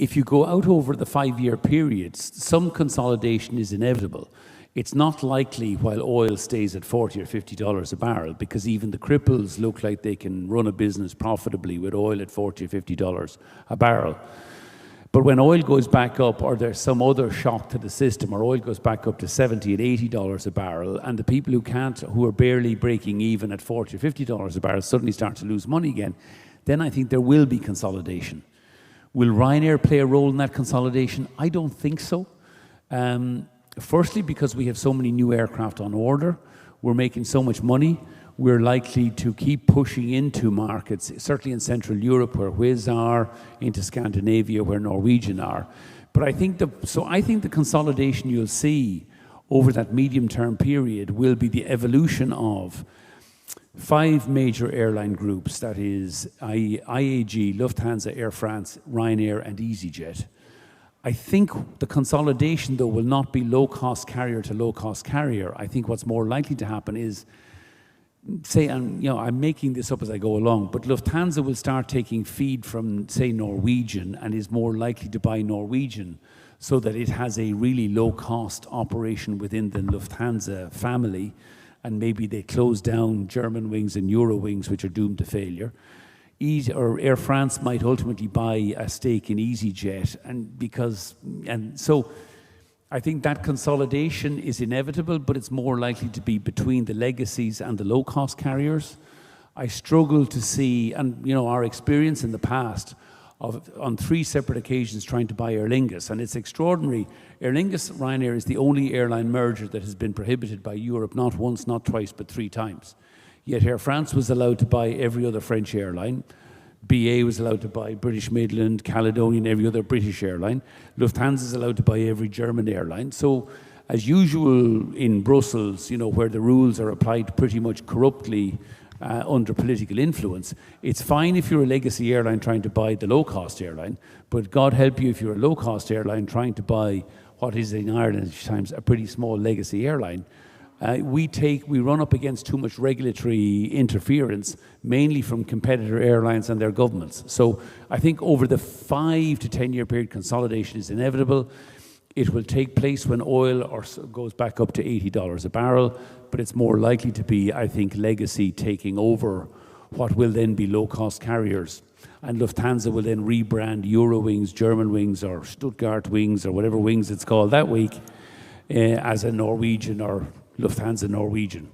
if you go out over the 5-year periods, some consolidation is inevitable. It's not likely while oil stays at $40 or $50 a barrel, because even the cripples look like they can run a business profitably with oil at $40 or $50 a barrel. But when oil goes back up, or there's some other shock to the system, or oil goes back up to $70 and $80 a barrel, and the people who are barely breaking even at $40 or $50 a barrel suddenly start to lose money again, then I think there will be consolidation. Will Ryanair play a role in that consolidation? I don't think so. Firstly, because we have so many new aircraft on order, we're making so much money, we're likely to keep pushing into markets, certainly in Central Europe where Wizz are, into Scandinavia where Norwegian are. But I think the consolidation you'll see over that medium-term period will be the evolution of 5 major airline groups, that is IAG, Lufthansa, Air France, Ryanair and EasyJet. I think the consolidation, though, will not be low-cost carrier to low-cost carrier. I think what's more likely to happen is, say, and I'm making this up as I go along, but Lufthansa will start taking feed from, say, Norwegian, and is more likely to buy Norwegian, so that it has a really low-cost operation within the Lufthansa family, and maybe they close down Germanwings and Eurowings, which are doomed to failure. Or Air France might ultimately buy a stake in EasyJet, and so I think that consolidation is inevitable, but it's more likely to be between the legacies and the low-cost carriers. I struggle to see, and our experience in the past of on 3 separate occasions trying to buy Aer Lingus, and it's extraordinary. Aer Lingus Ryanair is the only airline merger that has been prohibited by Europe, not once, not twice, but 3 times. Yet Air France was allowed to buy every other French airline. BA was allowed to buy British Midland, Caledonian, every other British airline. Lufthansa is allowed to buy every German airline. So, as usual in Brussels, where the rules are applied pretty much corruptly under political influence, it's fine if you're a legacy airline trying to buy the low-cost airline, but God help you if you're a low-cost airline trying to buy what is in Ireland at times a pretty small legacy airline. We run up against too much regulatory interference, mainly from competitor airlines and their governments. So I think over the 5 to 10 year period, consolidation is inevitable. It will take place when oil goes back up to $80 a barrel, but it's more likely to be, I think, legacy taking over what will then be low-cost carriers. And Lufthansa will then rebrand Eurowings, Germanwings, or Stuttgart Wings, or whatever wings it's called that week, as a Norwegian or Lufthansa Norwegian.